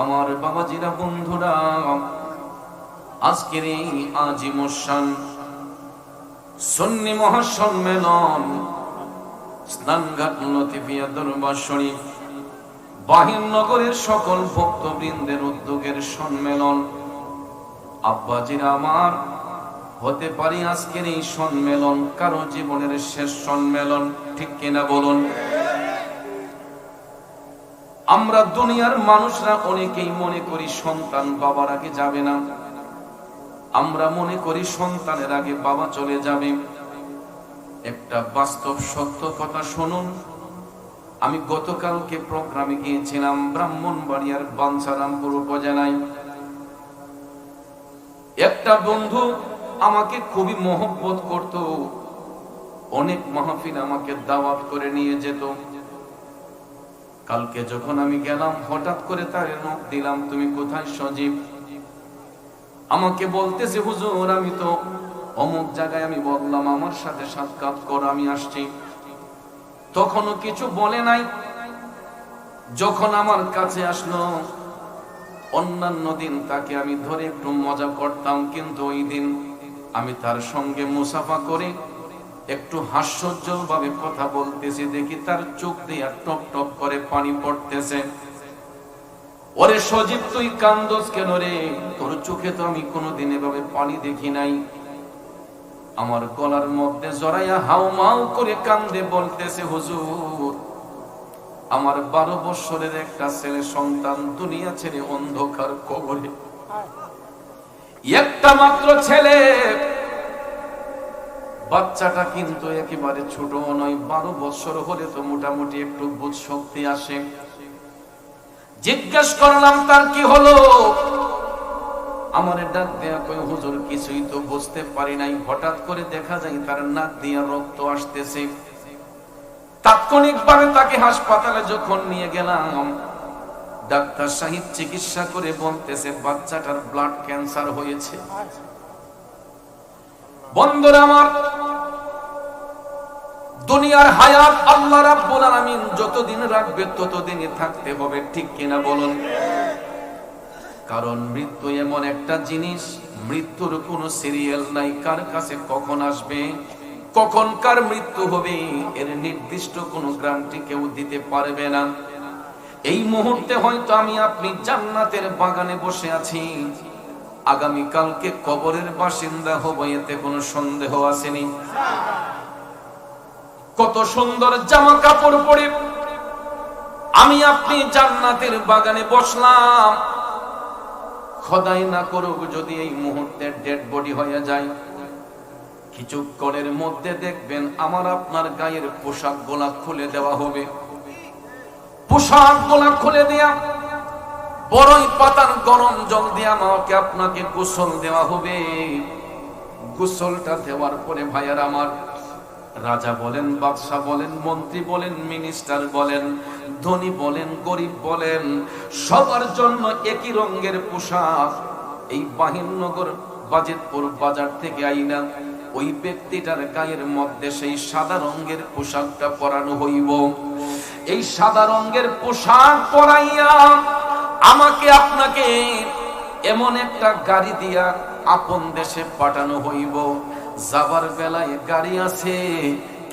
আমার বাবাজিরা, বন্ধুরা, আজকের এই আজিমুসান সুন্নি মহাসম্মেলন স্নানঘাট লতিফিয়া দরবার শরীফ বাহিরনগরের সকল ভক্তবৃন্দের উদ্যোগের সম্মেলন। আব্বাজিরা আমার, হতে পারি আজকের এই সম্মেলন কারো জীবনের শেষ সম্মেলন, ঠিক কিনা বলুন? আমরা দুনিয়ার মানুষরা অনেকেই মনে করি সন্তান বাবার আগে যাবে না, আমরা মনে করি সন্তানের আগে বাবা চলে যাবে। একটা বাস্তব সত্য কথা শুনুন। আমি গতকালকে প্রোগ্রামে গিয়েছিলাম ব্রাহ্মণবাড়িয়ার বাঞ্ছারামপুর উপজেলায়। একটা বন্ধু আমাকে খুবই মহব্বত করত, অনেক মাহফিল আমাকে দাওয়াত করে নিয়ে যেত। কালকে যখন আমি গেলাম, হঠাৎ করে তার নখ দিলাম, তুমি কোথায় সজীব? আমাকে বলতেছে, হুজুর আমি তো অমুক জায়গায়। আমি বললাম আমার সাথে সাক্ষাৎ কর, আমি আসছি। তখনও কিছু বলে নাই। যখন আমার কাছে আসলো, অন্যান্য দিন তাকে আমি ধরে একটু মজা করতাম, কিন্তু ওই দিন আমি তার সঙ্গে মুসাফা করে একটু হাস্যোজ্জ্বল ভাবে কথা বলতেছি, দেখি তার চোখ দিয়ে টপ টপ করে পানি পড়তেছে। ওরে সজীব, তুই কান্দোস কেন রে? তোর চোখে তো আমি কোনোদিন এভাবে পানি দেখি নাই। আমার গলার মধ্যে জড়াইয়া হাউমাউ করে কান্দে বলতেছে, হুজুর আমার 12 বছরের একটা ছেলে সন্তান দুনিয়া ছেড়ে অন্ধকার কবরে। একটা মাত্র ছেলে, বাচ্চাটা কিন্তু একেবারে ছোট নয়, 12 বছর হলে তো মোটামুটি একটু বুঝ শক্তি আসে। জিজ্ঞেস করলাম তার কি হলো? আমারে ডাক দেয়া কই, হুজুর কিছুই তো বুঝতে পারি নাই। হঠাৎ করে দেখা যায় তার নাক দিয়ে রক্ত আসতেছে। তাৎক্ষণিকভাবে তাকে হাসপাতালে যখন নিয়ে গেলাম, ডাক্তার সাহেব চিকিৎসা করে বলতেছে বাচ্চাটার ব্লাড ক্যান্সার হয়েছে। বন্ধুরা আমার, দুনিয়ার হায়াত আল্লাহ রাব্বুল আলামিন যতদিন রাখবে ততদিনই থাকতে হবে, ঠিক কিনা বলুন? কারণ মৃত্যু এমন একটা জিনিস, মৃত্যুর কোনো সিরিয়াল নাই। কার কাছে কখন আসবে, কখন কার মৃত্যু হবে, এর নির্দিষ্ট কোনো গ্যারান্টি কেউ দিতে পারবে না। এই মুহূর্তে হয়তো আমি আপনি জান্নাতের বাগানে বসে আছি, আগামী কালকে কবরের বাসিন্দা হব, এতে কোনো সন্দেহ আসেনি। কত সুন্দর জামা কাপড় পরে আমি আপনি জান্নাতের বাগানে বসলাম। খোদাই না করুক যদি এই মুহূর্তে ডেড বডি হয়ে যায়, কিছুক্ষণের মধ্যে দেখবেন আমার আপনার গায়ের পোশাক গোলা খুলে দেওয়া হবে। পোশাক গোলা খুলে দেয়া, বড়ই পাতার গরম জল দিয়ে আমাকে আপনাকে গোসল দেওয়া হবে। গোসলটা দেওয়ার পরে ভাইয়ার আমার, রাজা বলেন, বাদশা বলেন, মন্ত্রী বলেন, মিনিস্টার বলেন, ধনী বলেন, গরিব বলেন, সবার জন্য একই রঙের পোশাক এই বাহিরনগর বাজিতপুর বাজার থেকে আইনা ওই ব্যক্তিটার গায়ের মধ্যে সেই সাদা রঙের পোশাকটা পরানো হইব। এই সাদা রঙের পোশাক পরাইয়া আমাকে আপনাকে এমন একটা গাড়ি দিয়া আপন দেশে পাঠানো হইব। যাবার বেলায় গাড়ি আছে,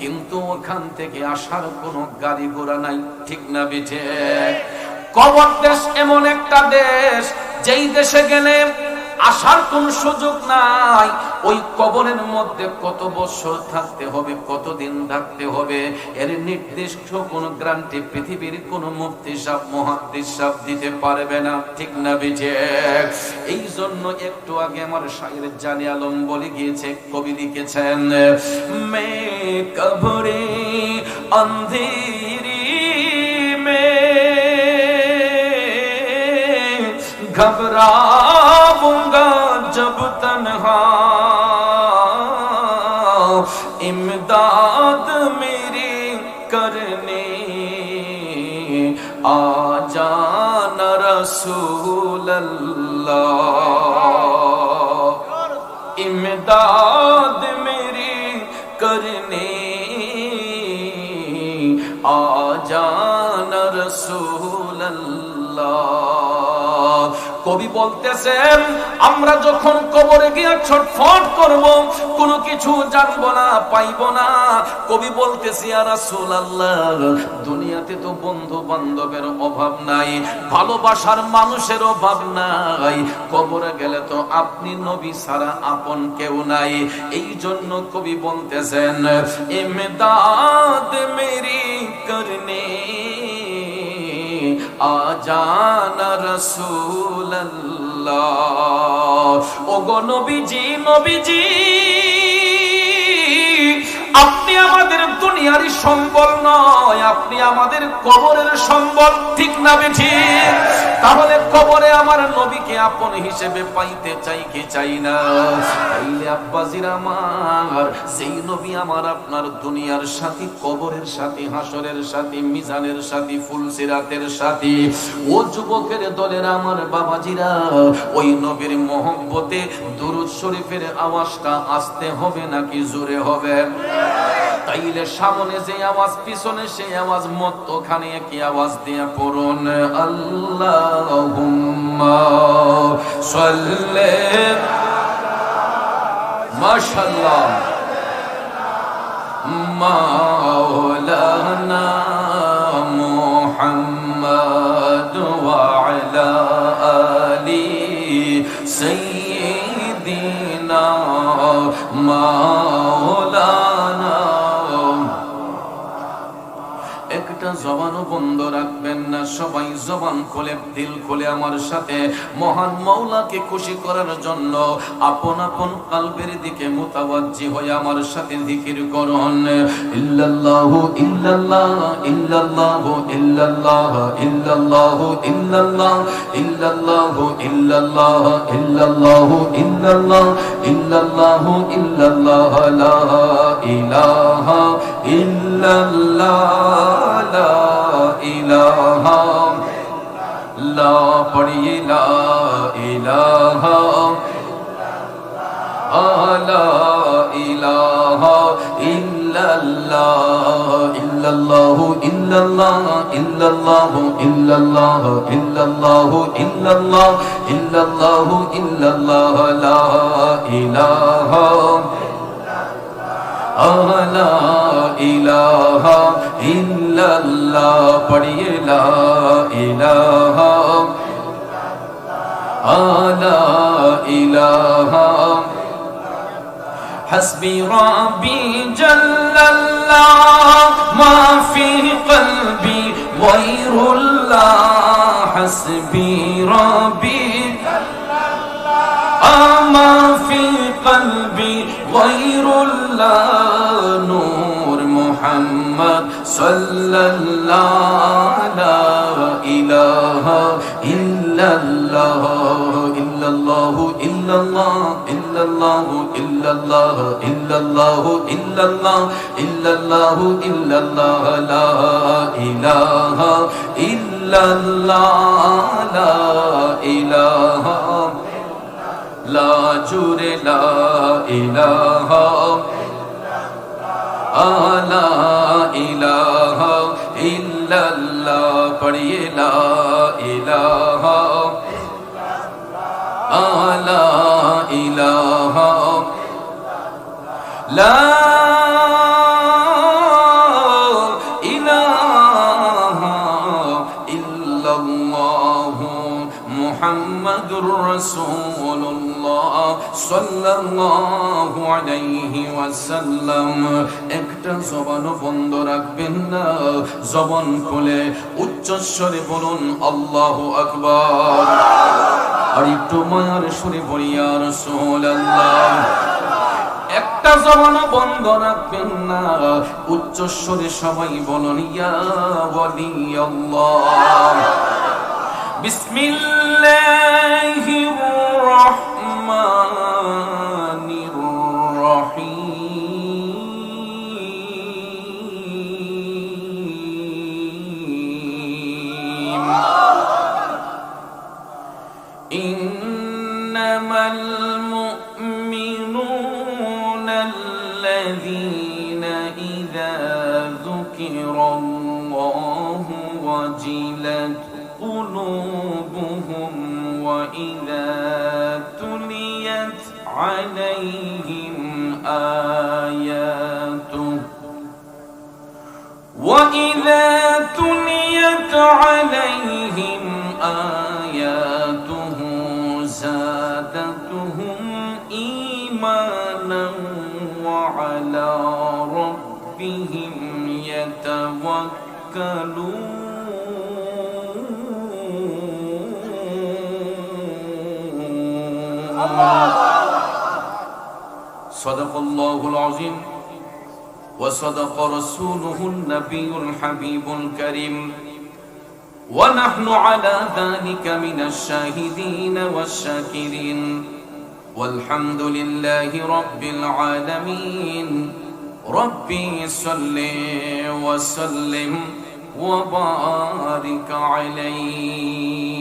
কিন্তু ওখান থেকে আসার কোনো গাড়ি ঘোড়া নাই, ঠিক না বিঠে? কবর দেশ এমন একটা দেশ, যেই দেশে গেলে আসার কোন সুযোগ নাই। ওই কবরের মধ্যে কত বছর থাকতে হবে, কতদিন থাকতে হবে, এর নির্দিষ্ট কোন গ্যারান্টি পৃথিবীর কোন মুফতি সাহেব, মুহাদ্দিস সাহেব দিতে পারবে না, ঠিক না বিজে? এই জন্য একটু আগে আমার শায়ের জানে আলম বলে গিয়েছে, কবি লিখেছেন, মে কবরে অন্ধেরি মে घबराऊंगा जब तन्हा, इमदाद मेरी करने आ जाना रसूल अल्लाह, इमदाद मेरी करने आ जाना रसूल अल्लाह। কবি বলতেছেন আমরা যখন কবরে গিয়ে ছটফট করব, কোনো কিছু জানবো না, পাইবো না। কবি বলতেছে ইয়া রাসূলুল্লাহ, দুনিয়াতে তো বন্ধু বান্ধবের অভাব নাই, ভালোবাসার মানুষের অভাব নাই, কবরে গেলে তো আপনি নবী ছাড়া আপন কেউ নাই। এই জন্য কবি বলতেছেন ইমদাদ মেরি করনে আজানা রাসূলুল্লাহ। ওগো নবীজি, নবীজি আপনি আমাদের দুনিয়ারই সম্বল নয়, আপনি আমাদের কবরের সম্বল, ঠিক না বেঠিক? তাহলে কবরে আমার নবীকে আপন হিসেবে পাইতে চাই কি চাই না? তাইলে আব্বাজির আমার, সেই নবী আমার আপনার দুনিয়ার সাথী, কবরের সাথী, হাসরের সাথী, মিজানের সাথী, ফুলসিরাতের সাথী। ও যুবকের দলের আমার বাবাজিরা, ওই নবীর মহব্বতে দুরূদ শরীফের আওয়াজটা আস্তে হবে নাকি জোরে হবে? তাইলে সামনে যে আওয়াজ, পিছনে সেই আওয়াজ, মধ্যখানে কি আওয়াজ দিয়ে পড়ুন আল্লাহুম্মা সাল্লি। মাশাআল্লাহ। মাওলানা মুহাম্মদ ওয়া আলা আলি সাইয়্যিদিনা মাওলানা। একটা জবানও বন্ধ রাখবেন না, সবাই জবান খুলে, দিল খুলে আমার সাথে মহান মাওলাকে খুশি করার জন্য আপন আপন কলবের দিকে মুতাওয়াজ্জি হয়ে আমার সাথে জিকির করুন ইল্লাল্লাহু ইল্লাল্লাহ ইল্লাল্লাহু ইল্লাল্লাহ ইল্লাল্লাহু ইল্লাল্লাহ ইল্লাল্লাহু ইল্লাল্লাহ ইল্লাল্লাহু ইল্লাল্লাহ ইল্লাল্লাহু ইল্লাল্লাহ লা ইলাহা ইল্লাল্লাহ লা ইলাহা লা পড়িয়ে লা ইলাহা লা ইলাহা ইল্লাল্লাহ ইল্লাল্লাহু ইল্লাল্লাহ ইল্লাল্লাহু ইল্লাল্লাহ ইল্লাল্লাহু ইল্লাল্লাহ ইল্লাল্লাহু ইল্লাল্লাহ লা ইলাহা লা ইলাহা ইল্লাল্লাহ পড়িয়ে লা ইলাহা লা ইলাহা حسبي ربي جل الله ما في قلبي غير الله حسبي ربي جل الله ما في قلبي غير الله نور محمد صلى الله لا إله إلا الله إلا الله إلا الله إلا الله إلا الله إلا الله إلا الله إلا الله إلا الله لا إله إلا الله لا إله لا جور لا إله لا إله إلا الله پڑھیے لا إله لا إله لا إله إلا الله محمد رسول الله صلى الله عليه وسلم একটা জবান বন্ধ রাখবেন না, জবান খুলে উচ্চ স্বরে বলুন আল্লাহু আকবার। আর একটু মায়ার সুরে বলি ইয়া রাসূলুল্লাহ। একটা জবান বন্ধ রাখবেন না, উচ্চ স্বরে সবাই বলুন ইয়া ওয়ালিয়াল্লাহ। বিসমিল্লাহির রহমানির রহিম। ইন্নামাল মুমিনুনা আল্লাযীনা ইযা যুকিরাল্লাহু ওয়াজিলাত قلوبهم وإذا تليت عليهم آياته وإذا تليت عليهم آياته زادتهم إيمانا وعلى ربهم يتوكلون صدق الله العظيم وصدق رسوله النبي الحبيب الكريم ونحن على ذلك من الشاهدين والشاكرين والحمد لله رب العالمين ربي صل وسلم وبارك عليه